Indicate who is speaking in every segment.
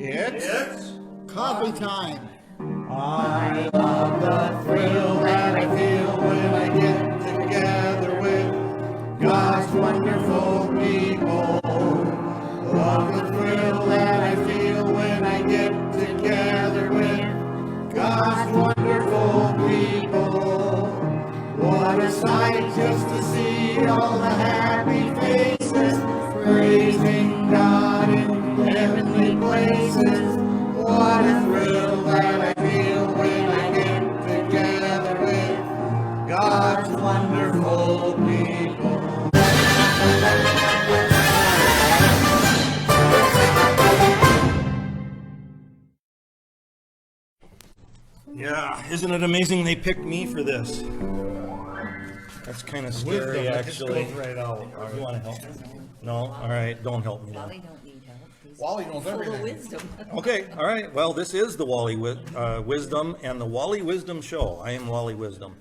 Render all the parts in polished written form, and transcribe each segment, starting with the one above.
Speaker 1: It's
Speaker 2: coffee time.
Speaker 1: I love the thrill that I feel when I get together with God's wonderful people. Love the thrill that I feel when I get together with God's wonderful people. What a sight just to see all the happy faces praising God in heavenly places. What a thrill that I feel when I get together with God's wonderful people.
Speaker 3: Yeah, isn't it amazing they picked me for this? That's kind of scary, actually.
Speaker 1: Right out.
Speaker 3: You want to help me? No? All right, don't help me
Speaker 4: Wally
Speaker 3: then.
Speaker 4: don't need help. He's
Speaker 1: Wally knows
Speaker 4: full
Speaker 1: everything.
Speaker 4: of wisdom.
Speaker 3: Okay, all right. Well, this is the Wally Wisdom and the Wally Wisdom Show. I am Wally Wisdom.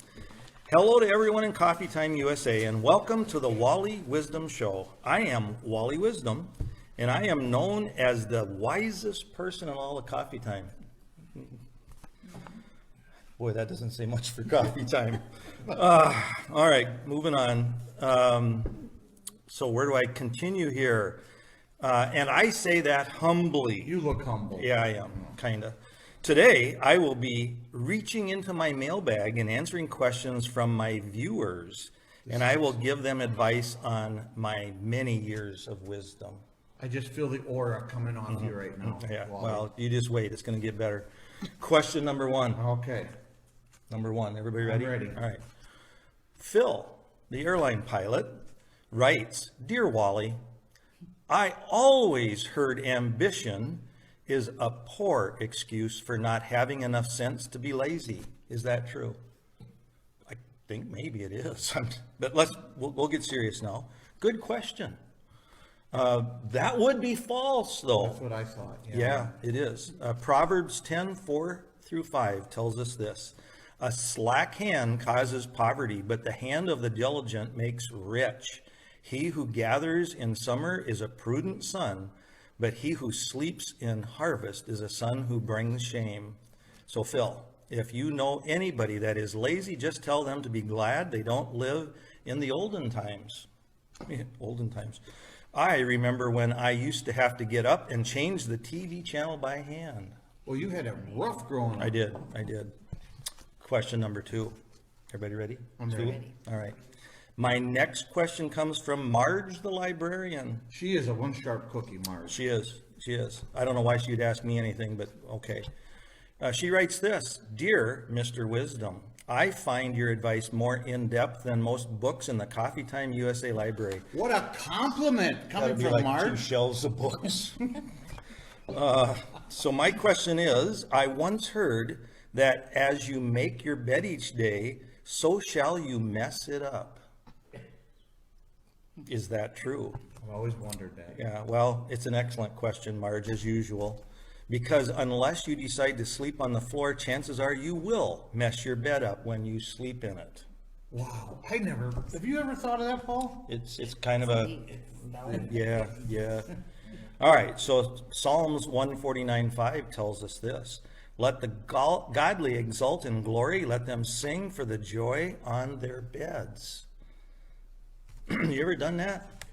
Speaker 3: Hello to everyone in Coffee Time USA, and welcome to the Wally Wisdom Show. I am Wally Wisdom, and I am known as the wisest person in all of Coffee Time. Boy, that doesn't say much for coffee time. All right, moving on. So where do I continue here? And I say that humbly.
Speaker 1: You look humble.
Speaker 3: Yeah, I am, kind of. Today, I will be reaching into my mailbag and answering questions from my viewers, and I will give them advice on my many years of wisdom.
Speaker 1: I just feel the aura coming off you right now.
Speaker 3: Yeah,
Speaker 1: Wally.
Speaker 3: well, you just wait. It's going to get better. Question number one.
Speaker 1: Okay.
Speaker 3: Number one, everybody ready?
Speaker 1: I'm ready.
Speaker 3: All right. Phil, the airline pilot, writes, Dear Wally, I always heard ambition is a poor excuse for not having enough sense to be lazy. Is that true? I think maybe it is, but we'll get serious now. Good question. That would be false, though.
Speaker 1: That's what I thought.
Speaker 3: Yeah, it is. Proverbs 10:4-5 tells us this. A slack hand causes poverty, but the hand of the diligent makes rich. He who gathers in summer is a prudent son, but he who sleeps in harvest is a son who brings shame. So Phil, if you know anybody that is lazy, just tell them to be glad they don't live in the olden times. Olden times. I remember when I used to have to get up and change the TV channel by hand.
Speaker 1: Well, you had a rough growing up.
Speaker 3: I did. Question number two. Everybody ready?
Speaker 1: I'm ready.
Speaker 3: All right. My next question comes from Marge the librarian.
Speaker 1: She is a one sharp cookie, Mars.
Speaker 3: She is. I don't know why she'd ask me anything, but okay. She writes this. Dear Mr. Wisdom, I find your advice more in-depth than most books in the Coffee Time USA library.
Speaker 1: What a compliment coming
Speaker 3: That'd be
Speaker 1: from
Speaker 3: like 2
Speaker 1: Marge.
Speaker 3: shelves of books. So my question is, I once heard that as you make your bed each day, so shall you mess it up. Is that true?
Speaker 1: I've always wondered that.
Speaker 3: Yeah, well, it's an excellent question, Marge, as usual. Because unless you decide to sleep on the floor, chances are you will mess your bed up when you sleep in it.
Speaker 1: Wow. Have you ever thought of that, Paul?
Speaker 3: It's kind of a, yeah. All right, so Psalms 149:5 tells us this. Let the godly exult in glory. Let them sing for the joy on their beds. You ever done that?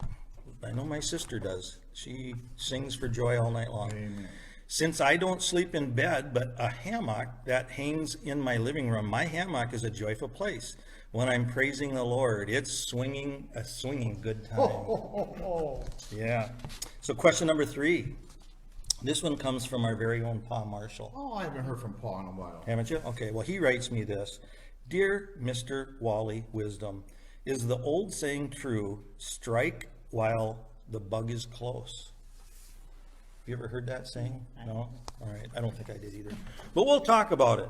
Speaker 3: I know my sister does. She sings for joy all night long.
Speaker 1: Amen.
Speaker 3: Since I don't sleep in bed, but a hammock that hangs in my living room, my hammock is a joyful place. When I'm praising the Lord, it's a swinging good time. Yeah. So question number 3. This one comes from our very own Pa Marshall.
Speaker 1: Oh, I haven't heard from Paul in a while.
Speaker 3: Haven't you? Okay, well, he writes me this. Dear Mr. Wally Wisdom, is the old saying true, strike while the bug is close? Have you ever heard that saying? No? All right, I don't think I did either. But we'll talk about it.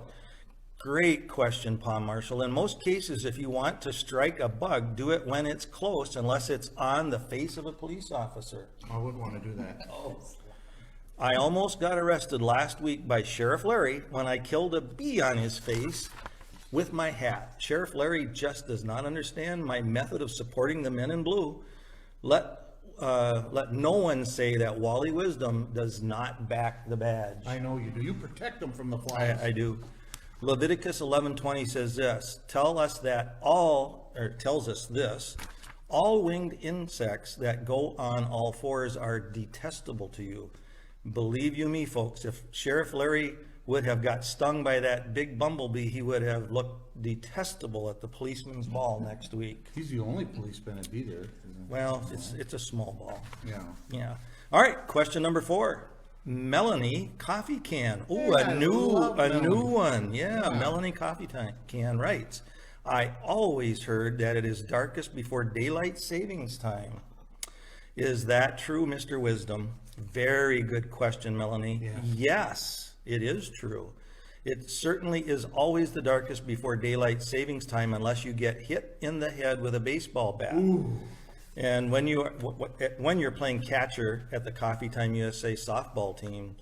Speaker 3: Great question, Pa Marshall. In most cases, if you want to strike a bug, do it when it's close, unless it's on the face of a police officer.
Speaker 1: I would want to do that.
Speaker 3: I almost got arrested last week by Sheriff Larry when I killed a bee on his face with my hat. Sheriff Larry just does not understand my method of supporting the men in blue. let no one say that Wally Wisdom does not back the badge.
Speaker 1: I know you do. You protect them from the flies.
Speaker 3: I do. Leviticus 11:20 says this, tells us this, all winged insects that go on all fours are detestable to you. Believe you me, folks, if Sheriff Larry would have got stung by that big bumblebee, he would have looked detestable at the policeman's ball next week.
Speaker 1: He's the only policeman to be there.
Speaker 3: Well, it's a small ball.
Speaker 1: Yeah.
Speaker 3: Yeah. All right, question number 4. Melanie coffee can. Oh,
Speaker 1: Yeah,
Speaker 3: a new
Speaker 1: Melanie.
Speaker 3: one. Yeah, Melanie coffee can writes, I always heard that it is darkest before daylight savings time. Is that true, Mr. Wisdom? Very good question, Melanie.
Speaker 1: Yeah.
Speaker 3: Yes, it is true. It certainly is always the darkest before daylight savings time unless you get hit in the head with a baseball bat.
Speaker 1: Ooh.
Speaker 3: And when you're playing catcher at the Coffee Time USA softball team,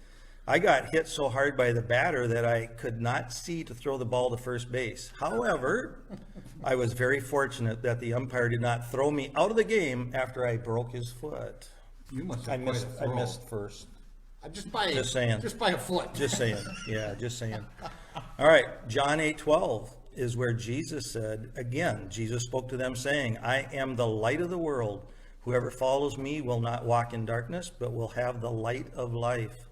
Speaker 3: I got hit so hard by the batter that I could not see to throw the ball to first base. However, I was very fortunate that the umpire did not throw me out of the game after I broke his foot.
Speaker 1: You must
Speaker 3: I
Speaker 1: have quite
Speaker 3: missed.
Speaker 1: a
Speaker 3: I
Speaker 1: throw.
Speaker 3: missed first.
Speaker 1: Just by
Speaker 3: Just saying.
Speaker 1: Just by a foot.
Speaker 3: Just saying. Yeah, just saying. All right, John 8:12 is where Jesus said, again, Jesus spoke to them saying, I am the light of the world. Whoever follows me will not walk in darkness, but will have the light of life.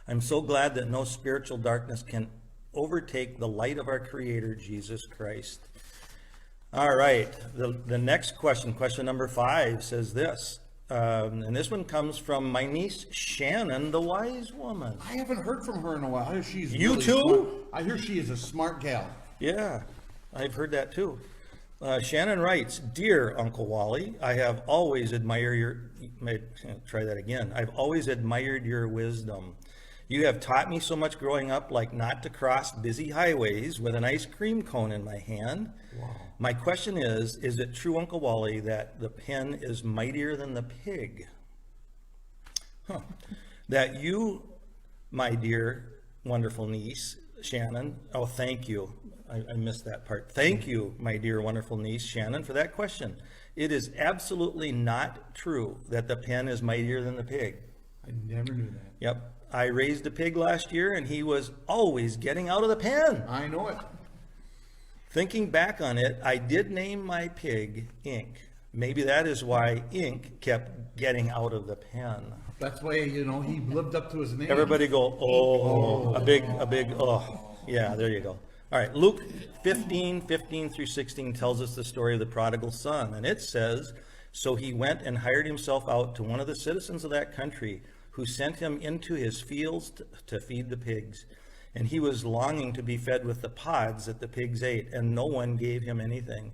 Speaker 3: I'm so glad that no spiritual darkness can overtake the light of our Creator, Jesus Christ. All right, the next question, question number 5, says this. And this one comes from my niece, Shannon, the wise woman.
Speaker 1: I haven't heard from her in a while. I hear she's
Speaker 3: You
Speaker 1: really
Speaker 3: too?
Speaker 1: smart. I hear she is a smart gal.
Speaker 3: Yeah, I've heard that too. Shannon writes, Dear Uncle Wally, I have always admired I've always admired your wisdom. You have taught me so much growing up, like not to cross busy highways with an ice cream cone in my hand.
Speaker 1: Wow.
Speaker 3: My question is it true, Uncle Wally, that the pen is mightier than the pig? That you, my dear, wonderful niece, Shannon, oh, thank you. I missed that part. Thank you, my dear, wonderful niece, Shannon, for that question. It is absolutely not true that the pen is mightier than the pig.
Speaker 1: I never knew that.
Speaker 3: Yep. I raised a pig last year, and he was always getting out of the pen.
Speaker 1: I know it.
Speaker 3: Thinking back on it, I did name my pig Ink. Maybe that is why Ink kept getting out of the pen.
Speaker 1: That's why, he lived up to his name.
Speaker 3: Everybody go, oh, a big, oh. Yeah, there you go. All right, Luke 15 through 16 tells us the story of the prodigal son. And it says, so he went and hired himself out to one of the citizens of that country, who sent him into his fields to feed the pigs. And he was longing to be fed with the pods that the pigs ate, and no one gave him anything.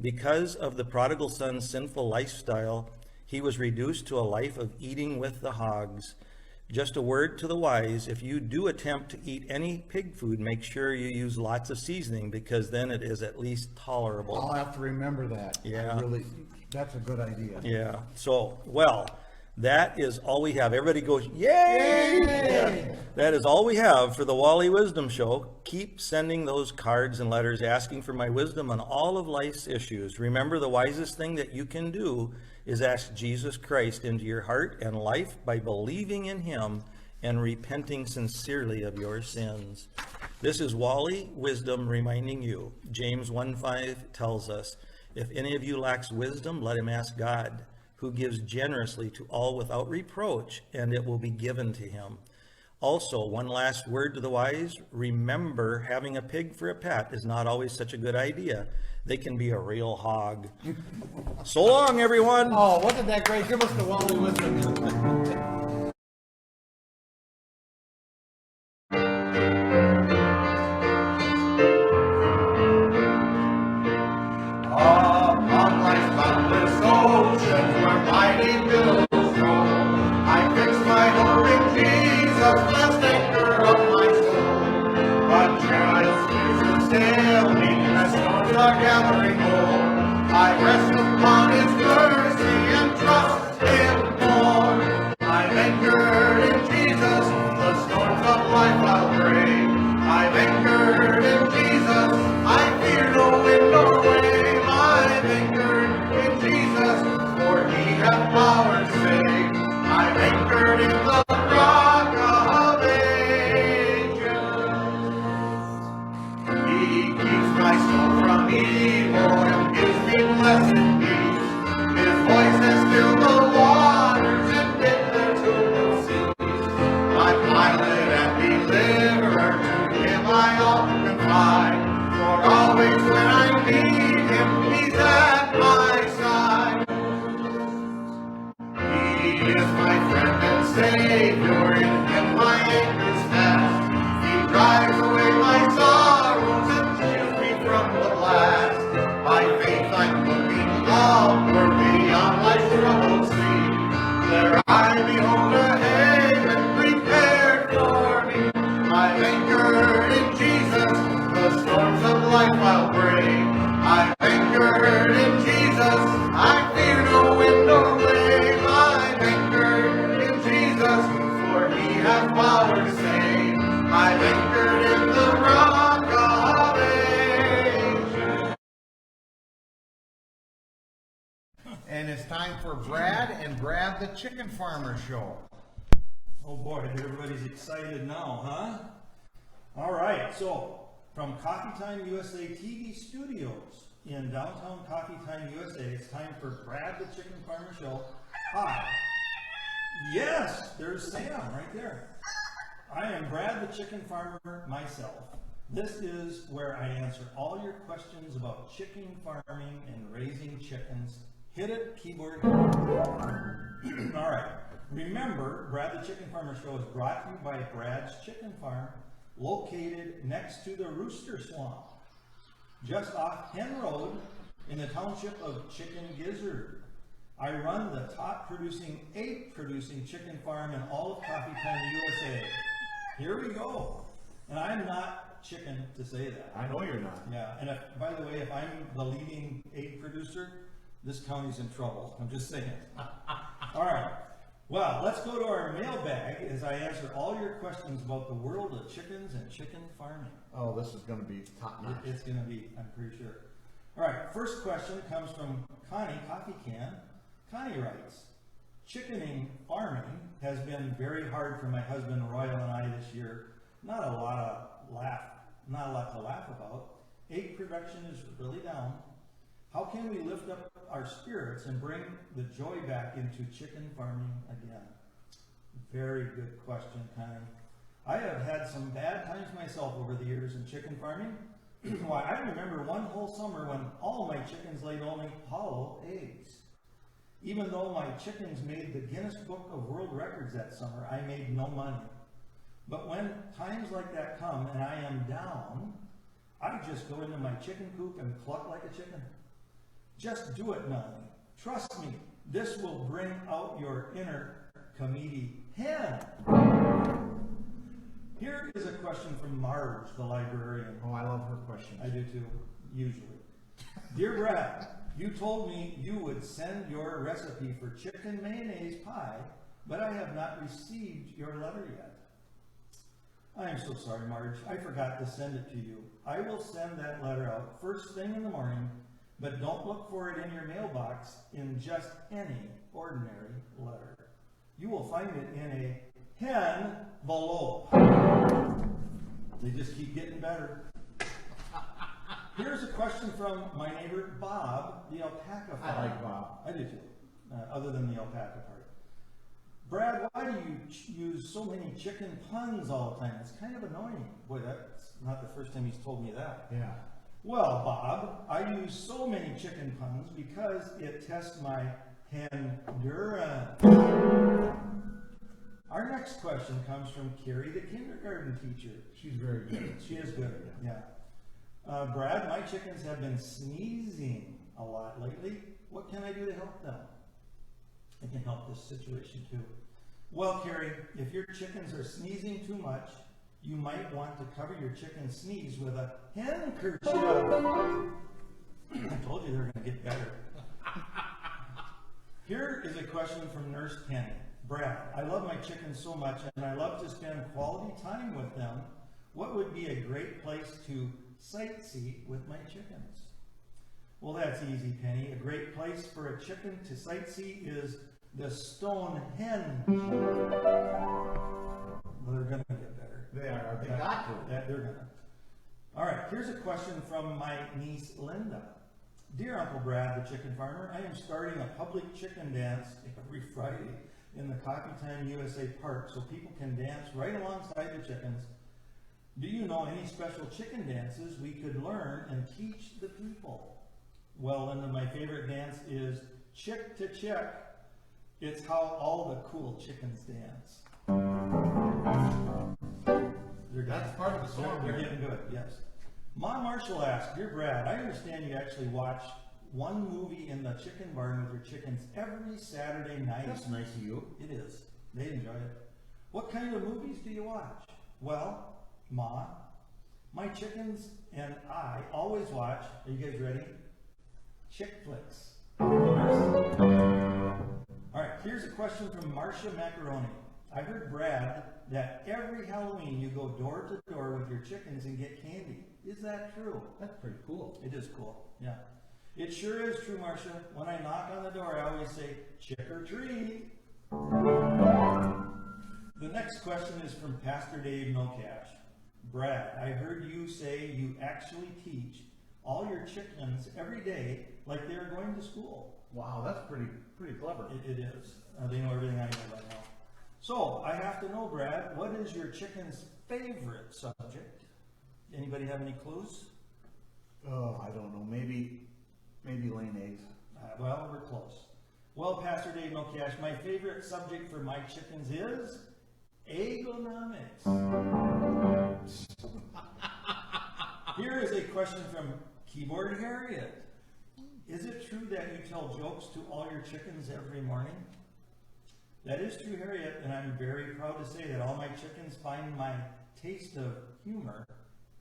Speaker 3: Because of the prodigal son's sinful lifestyle, he was reduced to a life of eating with the hogs. Just a word to the wise, if you do attempt to eat any pig food, make sure you use lots of seasoning, because then it is at least tolerable.
Speaker 1: I'll have to remember that.
Speaker 3: Yeah.
Speaker 1: That's a good idea.
Speaker 3: Yeah. So, well, that is all we have. Everybody goes, yay! Yeah. That is all we have for the Wally Wisdom Show. Keep sending those cards and letters asking for my wisdom on all of life's issues. Remember, the wisest thing that you can do is ask Jesus Christ into your heart and life by believing in him and repenting sincerely of your sins. This is Wally Wisdom reminding you. James 1:5 tells us, if any of you lacks wisdom, let him ask God, who gives generously to all without reproach, and it will be given to him. Also, one last word to the wise. Remember, having a pig for a pet is not always such a good idea. They can be a real hog. So long, everyone.
Speaker 1: Oh, wasn't that great? Give us the Wally Wisdom.
Speaker 2: Upon life's boundless ocean, where mighty billows roll, I fix my hope in Jesus, last anchor of my soul. But trials, fears, and sailing, as storms are gathering more, I rest upon his mercy and trust him more. I He is my friend and Savior, in Him my anchor's fast. He drives away my sorrows and shields me from the blast. By faith I'm looking upward beyond life's troubled sea. There I behold a haven prepared for me. I'm anchored in Jesus, the storms of life I'll brave. I'm anchored in Jesus, I fear no wind or wave. I'm anchored in Jesus, for He hath power to save. I'm anchored in the rock of ages.
Speaker 1: And it's time for Brad and Brad the Chicken Farmer Show.
Speaker 3: Oh boy, everybody's excited now, huh? All right, so from Coffee Time USA TV studios in downtown Coffee Time USA, it's time for Brad the Chicken Farmer Show. Hi. Yes, there's Sam right there. I am Brad the Chicken Farmer myself. This is where I answer all your questions about chicken farming and raising chickens. Hit it, keyboard. All right. Remember, Brad the Chicken Farmer Show is brought to you by Brad's Chicken Farm, located next to the Rooster Swamp, just off Hen Road in the township of Chicken Gizzard. I run the top egg producing chicken farm in all of Coffee Time USA. Here we go. And I'm not chicken to say that.
Speaker 1: I know you're not.
Speaker 3: Yeah, and if, by the way, if I'm the leading egg producer, this county's in trouble. I'm just saying. All right. Well, let's go to our mailbag as I answer all your questions about the world of chickens and chicken farming.
Speaker 1: Oh, this is going to be top notch.
Speaker 3: It's going to be, I'm pretty sure. All right, first question comes from Connie Coffee Can. Connie writes, chickening farming has been very hard for my husband Royal and I this year. Not a lot to laugh about. Egg production is really down. How can we lift up our spirits and bring the joy back into chicken farming again? Very good question, Connie. I have had some bad times myself over the years in chicken farming. Why, I remember one whole summer when all my chickens laid only hollow eggs. Even though my chickens made the Guinness Book of World Records that summer, I made no money. But when times like that come and I am down, I just go into my chicken coop and cluck like a chicken. Just do it, Melanie. Trust me, this will bring out your inner comedy hen. Here is a question from Marge, the librarian.
Speaker 1: Oh, I love her questions.
Speaker 3: I do too, usually. Dear Brad, you told me you would send your recipe for chicken mayonnaise pie, but I have not received your letter yet. I am so sorry, Marge. I forgot to send it to you. I will send that letter out first thing in the morning, but don't look for it in your mailbox in just any ordinary letter. You will find it in a envelope. They just keep getting better. Here's a question from my neighbor Bob, the alpaca farmer.
Speaker 1: I like Bob.
Speaker 3: I do too, other than the alpaca part. Brad, why do you use so many chicken puns all the time? It's kind of annoying. Boy, that's not the first time he's told me that.
Speaker 1: Yeah.
Speaker 3: Well, Bob, I use so many chicken puns because it tests my endurance. Our next question comes from Carrie, the kindergarten teacher.
Speaker 1: She's very good.
Speaker 3: She is good, yeah. Brad, my chickens have been sneezing a lot lately. What can I do to help them? I can help this situation too. Well, Carrie, if your chickens are sneezing too much, you might want to cover your chicken sneeze with a handkerchief. I told you they were going to get better. Here is a question from Nurse Penny. Brad, I love my chickens so much and I love to spend quality time with them. What would be a great place to sightsee with my chickens? Well, that's easy, Penny. A great place for a chicken to sightsee is the Stonehenge. Well, they're going to get better.
Speaker 1: They are. They got to.
Speaker 3: They're going to. All right, here's a question from my niece, Linda. Dear Uncle Brad, the chicken farmer, I am starting a public chicken dance every Friday in the Coffee Time USA Park so people can dance right alongside the chickens. Do you know any special chicken dances we could learn and teach the people? Well, Linda, my favorite dance is chick to chick. It's how all the cool chickens dance.
Speaker 1: That's part of the song.
Speaker 3: They're getting good, yes. Mom Marshall asked, Dear Brad, I understand you actually watch one movie in the chicken barn with your chickens every Saturday night.
Speaker 1: That's nice of you.
Speaker 3: It is. They enjoy it. What kind of movies do you watch? Well, Ma, my chickens and I always watch, are you guys ready? Chick flicks. All right, here's a question from Marcia Macaroni. I heard, Brad, that every Halloween you go door to door with your chickens and get candy. Is that true?
Speaker 1: That's pretty cool.
Speaker 3: It is cool, yeah. It sure is true, Marcia. When I knock on the door, I always say, chick or treat. The next question is from Pastor Dave No Cash. Brad, I heard you say you actually teach all your chickens every day like they're going to school.
Speaker 1: Wow, that's pretty clever.
Speaker 3: It is. They know everything I know by now. So, I have to know, Brad, what is your chicken's favorite subject? Anybody have any clues?
Speaker 1: Oh, I don't know. Maybe laying eggs.
Speaker 3: Well, we're close. Well, Pastor Dave No Cash, my favorite subject for my chickens is egonomics. Here is a question from Keyboard Harriet. Is it true that you tell jokes to all your chickens every morning? That is true, Harriet, and I'm very proud to say that all my chickens find my taste of humor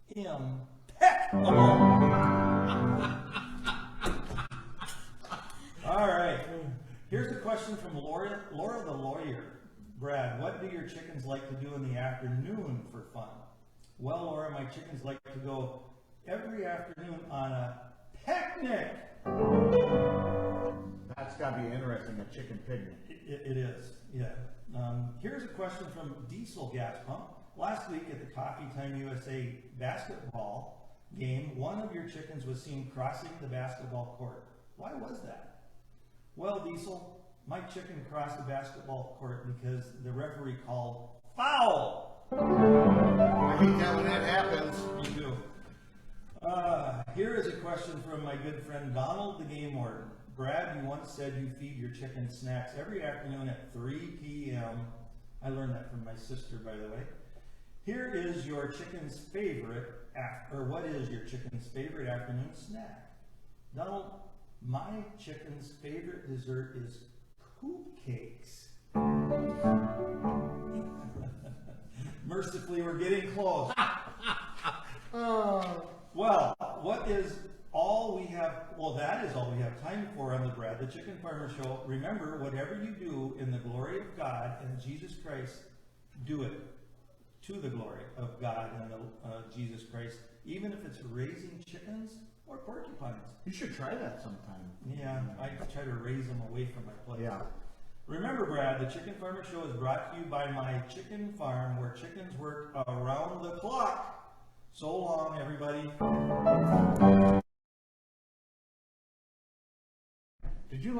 Speaker 3: impeccable. All right, here's a question from Laura the lawyer. Brad, what do your chickens like to do in the afternoon for fun? Well, Laura, my chickens like to go every afternoon on a picnic.
Speaker 1: That's got to be interesting, a chicken picnic.
Speaker 3: It is, yeah. Here's a question from Diesel Gas Pump. Last week at the Coffee Time USA basketball game, one of your chickens was seen crossing the basketball court. Why was that? Well, Diesel, my chicken crossed the basketball court because the referee called foul.
Speaker 1: I hate that when that happens.
Speaker 3: Me too. Here is a question from my good friend Donald the Game Warden. Brad, you once said you feed your chicken snacks every afternoon at 3 p.m. I learned that from my sister, by the way. Here is your chicken's favorite, what is your chicken's favorite afternoon snack? Donald, my chicken's favorite dessert is poop cakes. Mercifully, we're getting close. Well, what is all we have? Well, that is all we have time for on the Brad the Chicken Farmer Show. Remember, whatever you do in the glory of God and Jesus Christ, do it to the glory of God and Jesus Christ, even if it's raising chickens or porcupines.
Speaker 1: You should try that sometime.
Speaker 3: Yeah, I try to raise them away from my place.
Speaker 1: Yeah.
Speaker 3: Remember, Brad, the Chicken Farmer Show is brought to you by my chicken farm where chickens work around the clock. So long, everybody.
Speaker 1: Did you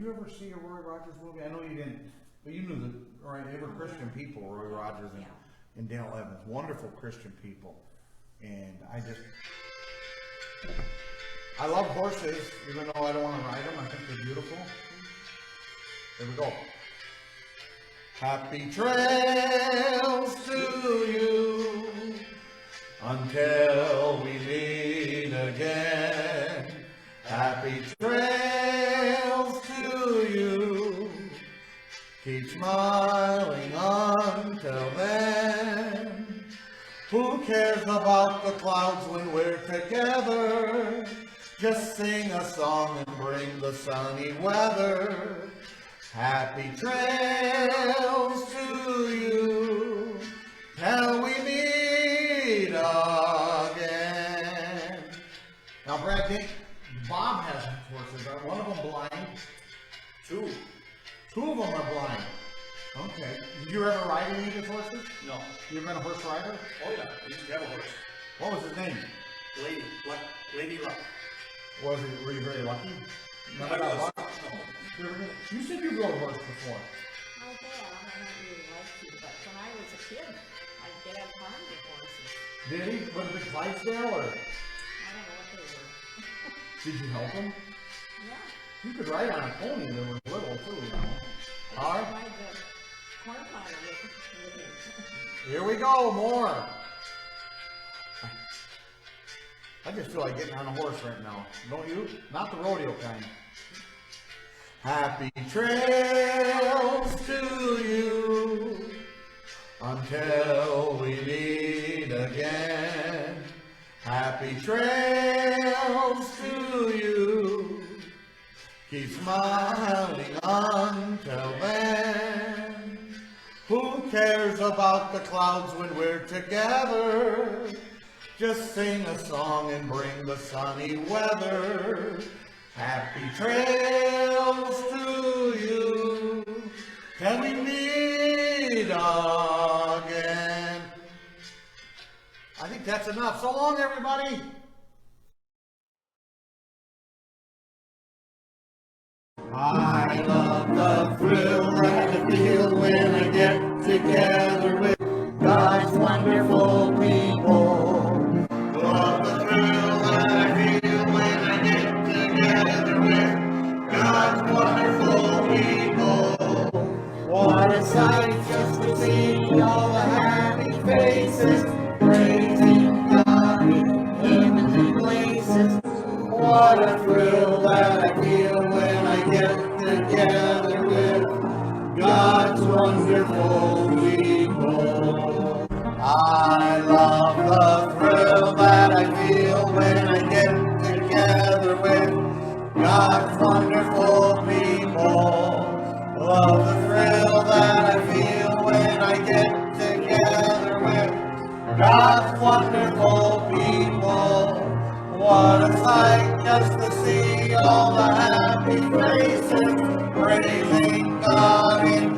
Speaker 1: ever see a Roy Rogers movie? I know you didn't, but you knew that, right? They were Christian people, Roy Rogers and Dale Evans. Wonderful Christian people. And I love horses, even though I don't want to ride them. I think they're beautiful. Here we go. Happy trails to you until we meet again. Happy trails to you. Keep smiling until then. Who cares about the clouds when we're together? Just sing a song and bring the sunny weather. Happy trails to you till we meet again. Now, Brad, Bob has horses. Are one of them blind? Two. Two of them are blind. Okay. Did you ever ride any of his horses?
Speaker 3: No.
Speaker 1: You ever been a horse rider?
Speaker 3: Oh yeah, I used to have a horse.
Speaker 1: What was his name?
Speaker 3: Lady Luck.
Speaker 1: Were you very lucky? Never
Speaker 3: I
Speaker 1: got
Speaker 3: was.
Speaker 1: luck? No. You said you rode a horse before.
Speaker 4: I have. I don't really like to, but when I was a kid, my dad farmed the horses.
Speaker 1: Did he? Was it Clydesdale or?
Speaker 4: I don't know what they were.
Speaker 1: Did you help him?
Speaker 4: Yeah.
Speaker 1: You could ride on a pony when it was little too, you know. All right.
Speaker 4: By the corn pile with it.
Speaker 1: Here we go, more. I just feel like getting on a horse right now. Don't you? Not the rodeo kind. Happy trails to you until we meet again. Happy trails to you. Keep smiling until then. Who cares about the clouds when we're together? Just sing a song and bring the sunny weather. Happy trails to you. Can we meet again? I think that's enough. So long, everybody. I love the thrill that I feel when I get together with God's wonderful people. Love the thrill that I feel when I get together with God's wonderful people. What a sight just to see all the happy faces praising God in heavenly places. What a thrill that I feel when I get together with God's wonderful people. I love the thrill that I feel when I get together with God's wonderful people. Love the thrill that I feel when I get together with God's wonderful people. What a sight just to see all the happy faces praising God in